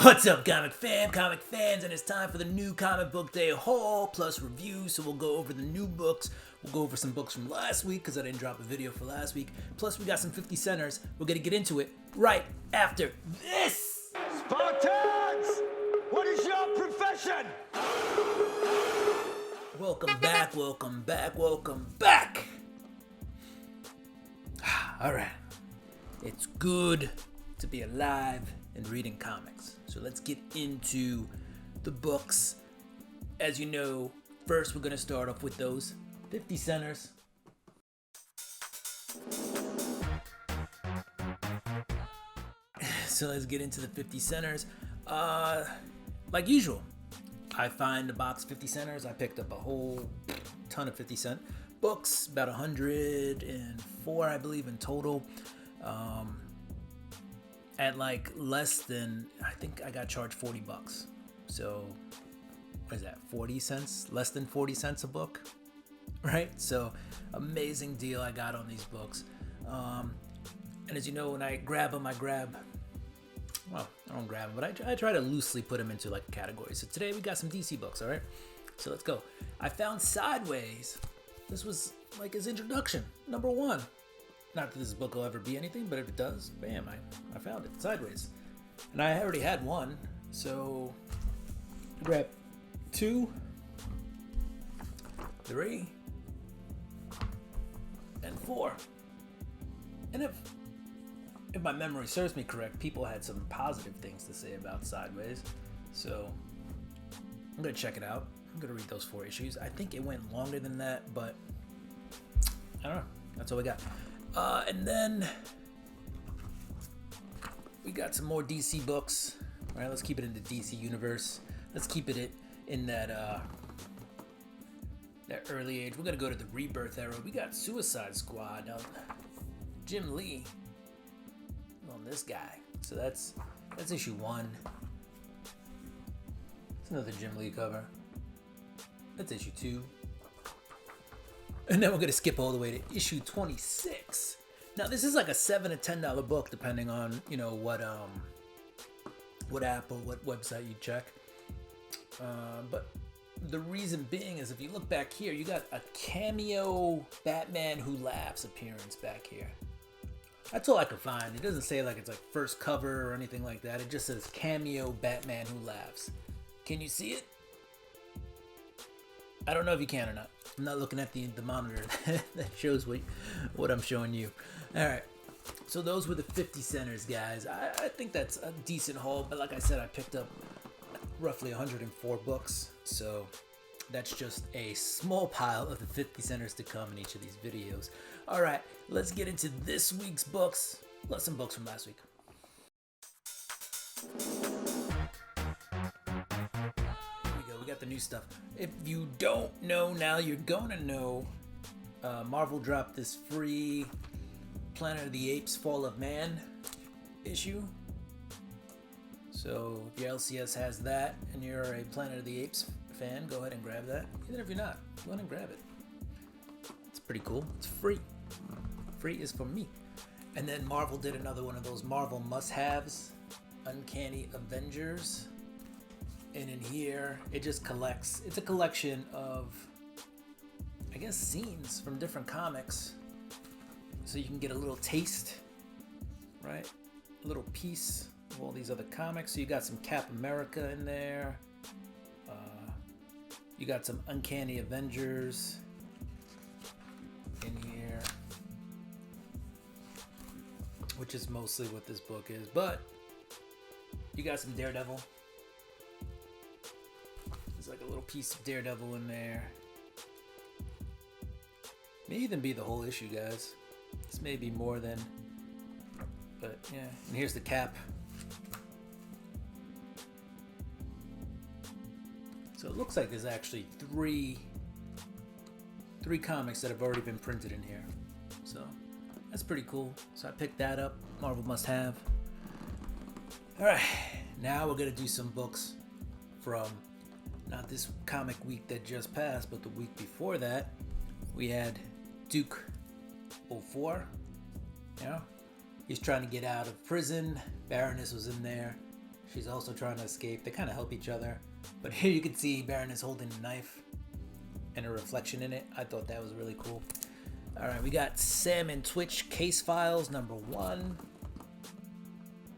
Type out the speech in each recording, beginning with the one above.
What's up, comic fans, and it's time for the new comic book day haul plus review. So we'll go over the new books. We'll go over some books from last week because I didn't drop a video for last week. Plus, we got some 50 centers. We're gonna get into it right after this. Spartans! What is your profession? Welcome back, welcome back, welcome back. All right, it's good to be alive and reading comics. So let's get into the books. As you know, first we're going to start off with those 50 centers. So let's get into the 50 centers. Like usual, I find the box 50 centers. I picked up a whole ton of 50 cent books, about 104, I believe, in total. At like less than, I think I got charged $40. So what is that, 40 cents? Less than 40 cents a book, right? So amazing deal I got on these books. And as you know, when I grab them, I don't grab them, but I try to loosely put them into like a category. So today we got some DC books, all right? So let's go. I found Sideways. This was like his introduction, number 1. Not that this book will ever be anything, but if it does, bam, I found it, Sideways. And I already had one, so grab 2, 3, and 4. And if my memory serves me correct, people had some positive things to say about Sideways. So I'm gonna check it out. I'm gonna read those 4 issues. I think it went longer than that, but I don't know. That's all we got. And then we got some more DC books. All right, let's keep it in the DC universe. Let's keep it in that early age. We're gonna go to the Rebirth era. We got Suicide Squad. Now, Jim Lee on this guy. So that's issue 1. It's another Jim Lee cover. That's issue 2. And then we're going to skip all the way to issue 26. Now, this is like a $7 to $10 book, depending on, you know, what app or what website you check. But the reason being is if you look back here, you got a cameo Batman Who Laughs appearance back here. That's all I could find. It doesn't say like it's like first cover or anything like that. It just says cameo Batman Who Laughs. Can you see it? I don't know if you can or not. I'm not looking at the monitor that shows what I'm showing you. All right, so those were the 50 centers, guys. I think that's a decent haul, but like I said, I picked up roughly 104 books, so that's just a small pile of the 50 centers to come in each of these videos. All right, let's get into this week's books, plus some books from last week. We got the new stuff. If you don't know now, you're gonna know. Marvel dropped this free Planet of the Apes Fall of Man issue. So if your LCS has that and you're a Planet of the Apes fan, go ahead and grab that. Even if you're not, go ahead and grab it. It's pretty cool. It's free. Free is for me. And then Marvel did another one of those Marvel must-haves, Uncanny Avengers. And in here, it just collects, it's a collection of, I guess, scenes from different comics. So you can get a little taste, right? A little piece of all these other comics. So you got some Cap America in there. You got some Uncanny Avengers in here, which is mostly what this book is. But you got some Daredevil. There's like a little piece of Daredevil in there. May even be the whole issue, guys. This may be more than, but yeah. And here's the Cap. So it looks like there's actually three comics that have already been printed in here. So that's pretty cool. So I picked that up. Marvel must have. All right, now we're gonna do some books from not this comic week that just passed, but the week before that. We had Duke 04. You know, he's trying to get out of prison. Baroness was in there. She's also trying to escape. They kind of help each other. But here you can see Baron is holding a knife and a reflection in it. I thought that was really cool. All right, we got Sam and Twitch Case Files #1. I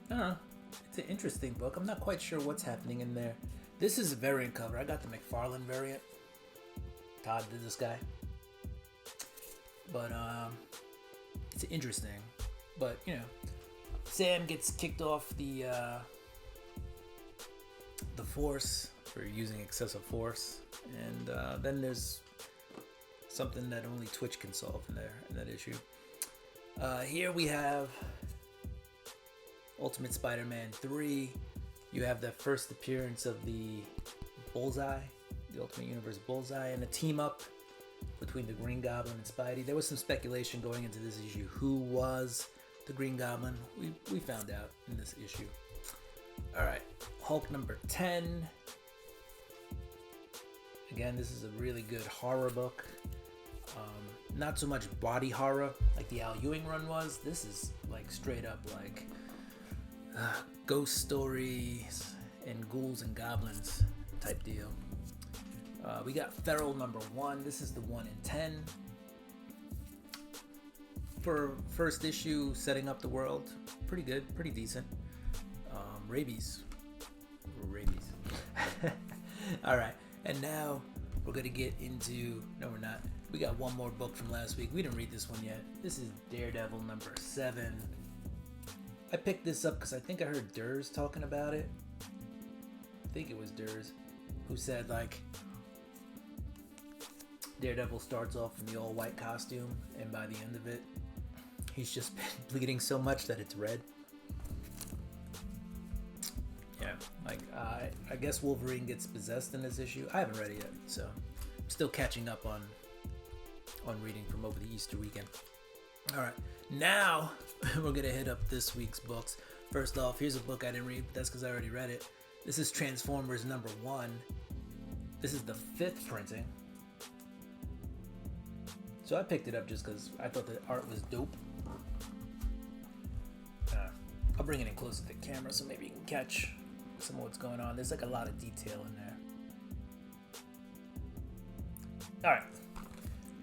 don't know. It's an interesting book. I'm not quite sure what's happening in there. This is a variant cover. I got the McFarlane variant. Todd did this guy. But it's interesting. But, you know, Sam gets kicked off the force for using excessive force. And then there's something that only Twitch can solve in that issue. Here we have Ultimate Spider-Man 3. You have the first appearance of the Bullseye, the Ultimate Universe Bullseye, and a team up between the Green Goblin and Spidey. There was some speculation going into this issue. Who was the Green Goblin? We found out in this issue. All right, Hulk #10. Again, this is a really good horror book. Not so much body horror like the Al Ewing run was. This is like straight up like ghost stories and ghouls and goblins type deal. We got Feral #1. This is the 1 in 10. For first issue, setting up the world, pretty good, pretty decent. Rabies. All right, and now we're gonna get into. No, we're not. We got one more book from last week. We didn't read this one yet. This is Daredevil #7. I picked this up because I think I heard Durs talking about it. I think it was Durs who said like Daredevil starts off in the all-white costume, and by the end of it, he's just been bleeding so much that it's red. Yeah, like I guess Wolverine gets possessed in this issue. I haven't read it yet, so I'm still catching up on reading from over the Easter weekend. All right, now we're gonna hit up this week's books. First off, here's a book I didn't read, but that's because I already read it. This is Transformers #1. This is the 5th printing. So I picked it up just because I thought the art was dope. I'll bring it in close to the camera so maybe you can catch some of what's going on. There's like a lot of detail in there. All right.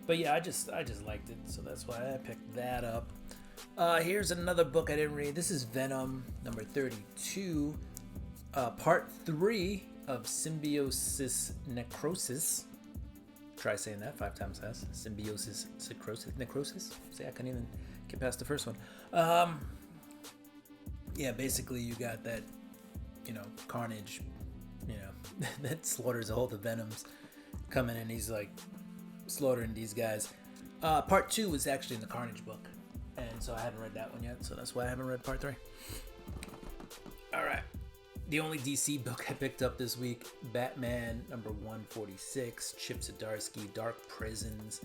But yeah, I just liked it, so that's why I picked that up. Here's another book I didn't read. This is Venom #32, part 3 of Symbiosis Necrosis. Try saying that 5 times fast. Symbiosis Necrosis. See, I couldn't even get past the first one. Yeah, basically you got that, Carnage, that slaughters all the Venoms coming in. He's like slaughtering these guys. Part 2 was actually in the Carnage book, and so I haven't read that one yet, so that's why I haven't read part 3. All right, the only DC book I picked up this week, Batman #146, Chip Zdarsky, Dark Prisons.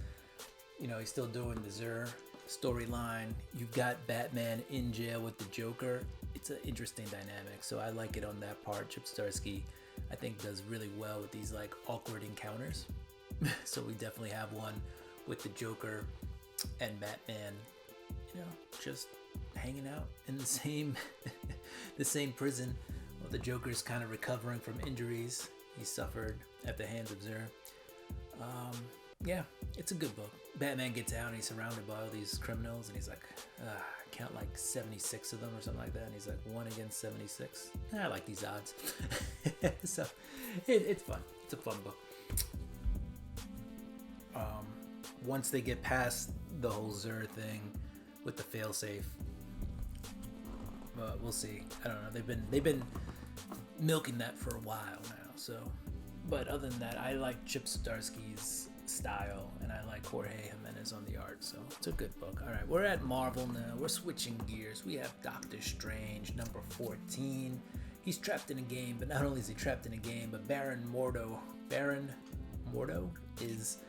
He's still doing the Zur storyline. You've got Batman in jail with the Joker. It's an interesting dynamic, so I like it on that part. Chip Zdarsky, I think, does really well with these like awkward encounters. So we definitely have one with the Joker and Batman, just hanging out in the same the same prison while the Joker's kind of recovering from injuries he suffered at the hands of Zur. Yeah, it's a good book. Batman gets out and he's surrounded by all these criminals, and he's like, I count like 76 of them or something like that, and he's like 1 against 76. I like these odds. So it's fun. It's a fun book. Once they get past the whole Zur thing with the failsafe, we'll see. I don't know. They've been milking that for a while now. So, but other than that, I like Chip Zdarsky's style, and I like Jorge Jimenez on the art. So it's a good book. All right, we're at Marvel now. We're switching gears. We have Doctor Strange #14. He's trapped in a game, but not only is he trapped in a game, but Baron Mordo is,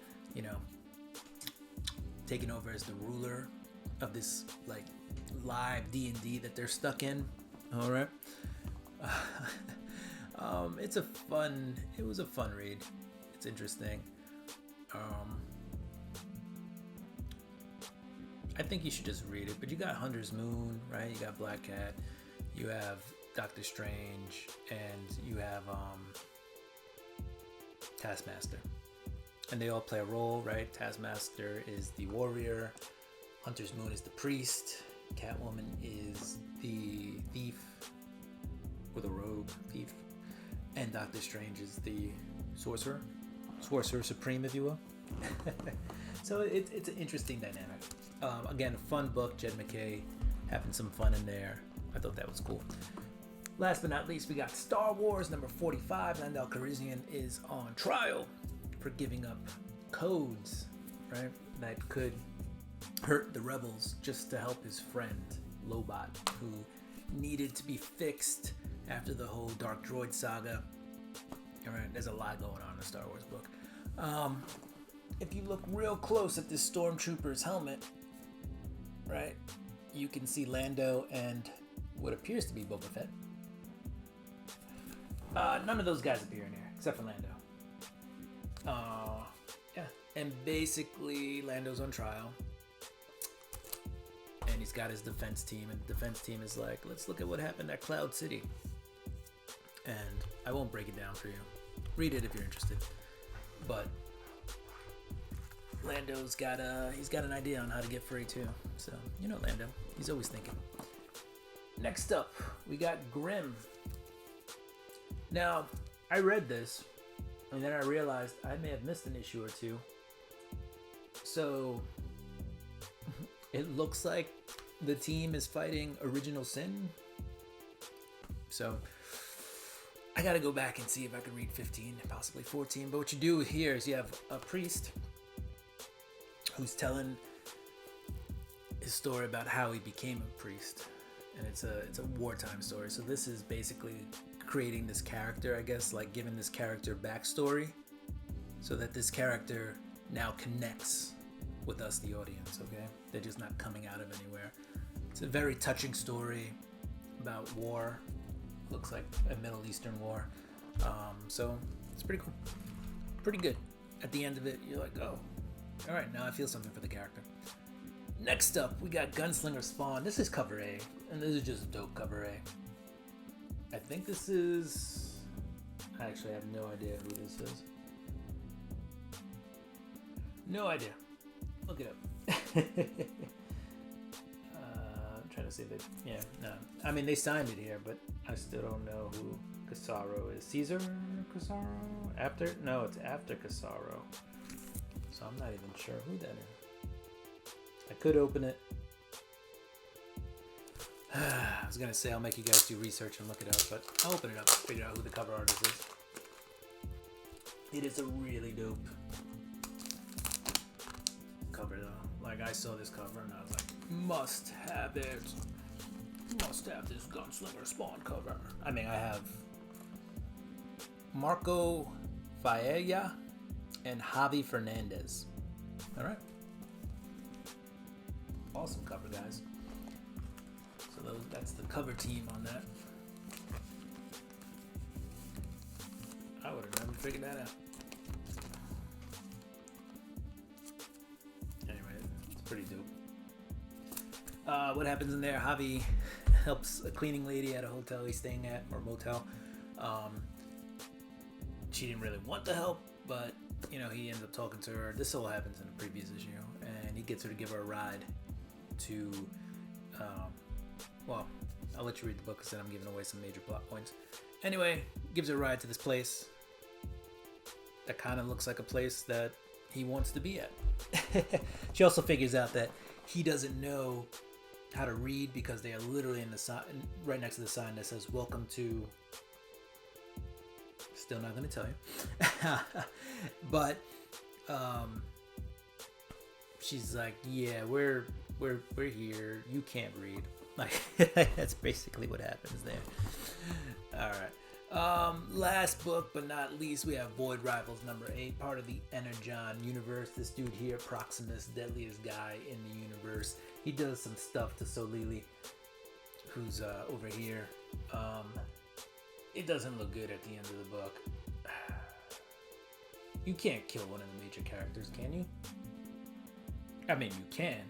taking over as the ruler of this like live D&D that they're stuck in. All right. It was a fun read. It's interesting. I think you should just read it, but you got Hunter's Moon, right? You got Black Cat. You have Doctor Strange, and you have Taskmaster. And they all play a role, right? Taskmaster is the warrior, Hunter's Moon is the priest, Catwoman is the thief, or the rogue thief, and Doctor Strange is the sorcerer supreme, if you will. So it's an interesting dynamic. Again, a fun book. Jed McKay having some fun in there. I thought that was cool. Last but not least, we got Star Wars number 45. Lando Calrissian is on trial for giving up codes, right, that could hurt the rebels just to help his friend Lobot, who needed to be fixed after the whole Dark Droid saga. All right, there's a lot going on in the Star Wars book. If you look real close at this Stormtrooper's helmet, right, you can see Lando and what appears to be Boba Fett. None of those guys appear in here, except for Lando. Yeah, and basically Lando's on trial, and he's got his defense team, and the defense team is like, let's look at what happened at Cloud City. And I won't break it down for you. Read it if you're interested. But Lando's got an idea on how to get free too. So, you know Lando, he's always thinking. Next up, we got Grimm. Now, I read this, and then I realized I may have missed an issue or two. So, it looks like the team is fighting Original Sin. So, I gotta go back and see if I can read 15 and possibly 14. But what you do here is you have a priest who's telling his story about how he became a priest. And it's a wartime story. So this is basically creating this character, I guess, like giving this character backstory so that this character now connects with us, the audience, okay? They're just not coming out of anywhere. It's a very touching story about war. Looks like a Middle Eastern war. So it's pretty cool. Pretty good. At the end of it, you're like, oh, all right, now I feel something for the character. Next up, we got Gunslinger Spawn. This is cover A, and this is just a dope cover A. I think this is... I actually have no idea who this is. No idea. Look it up. I'm trying to see if they... Yeah, no. I mean, they signed it here, but I still don't know who Casaro is. Caesar Casaro? After? No, it's after Casaro. So I'm not even sure who that is. I could open it. I was gonna say I'll make you guys do research and look it up, but I'll open it up and figure out who the cover artist is. It is a really dope cover though. Like, I saw this cover and I was like, must have it. Must have this Gunslinger Spawn cover. I mean, I have Marco Faella and Javi Fernandez. All right. Awesome cover, guys. So that's the cover team on that. I would have never figured that out. Anyway, it's pretty dope. What happens in there? Javi helps a cleaning lady at a hotel he's staying at, or motel. She didn't really want the help, but you know, he ends up talking to her. This all happens in a previous issue, and he gets her to give her a ride to, well, I'll let you read the book because then I'm giving away some major plot points. Anyway, gives her a ride to this place that kind of looks like a place that he wants to be at. She also figures out that he doesn't know how to read because they are literally in the sign, right next to the sign that says "Welcome to." Still not going to tell you, but she's like, "Yeah, we're here. You can't read." Like, that's basically what happens there. All right. Last book but not least, we have Void Rivals number 8, part of the Energon universe. This dude here, Proximus, deadliest guy in the universe. He does some stuff to Solili, who's over here. It doesn't look good at the end of the book. You can't kill one of the major characters, can you? I mean, you can.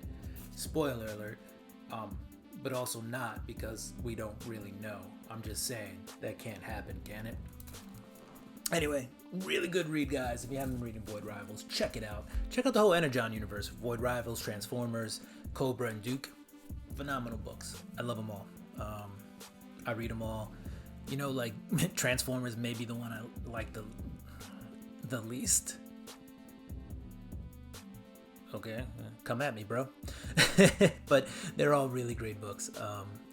Spoiler alert. but also not, because we don't really know. I'm just saying that can't happen, can it? Anyway, really good read, guys. If you haven't been reading Void Rivals, check it out. Check out the whole Energon universe. Void Rivals, Transformers, Cobra, and Duke. Phenomenal books. I love them all. I read them all. You know, like, Transformers may be the one I like the least. Okay, come at me, bro. But they're all really great books.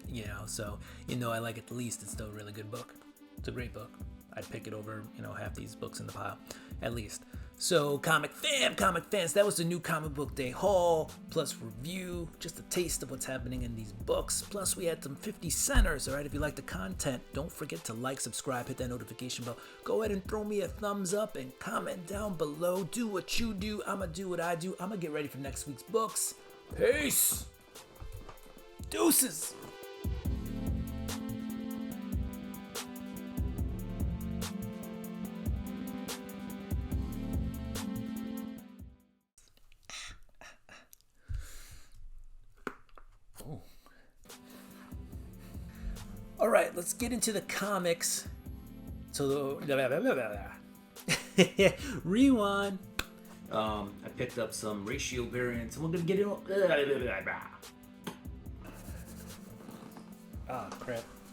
You know, so, you know, I like it the least. It's still a really good book. It's a great book. I'd pick it over, you know, half these books in the pile, at least. So, comic fans, that was the new Comic Book Day haul, plus review, just a taste of what's happening in these books. Plus, we had some 50 centers, all right? If you like the content, don't forget to like, subscribe, hit that notification bell. Go ahead and throw me a thumbs up and comment down below. Do what you do. I'm going to do what I do. I'm going to get ready for next week's books. Peace. Deuces. All right, let's get into the comics. So, rewind. I picked up some ratio variants, and we're gonna get it. Ah, crap.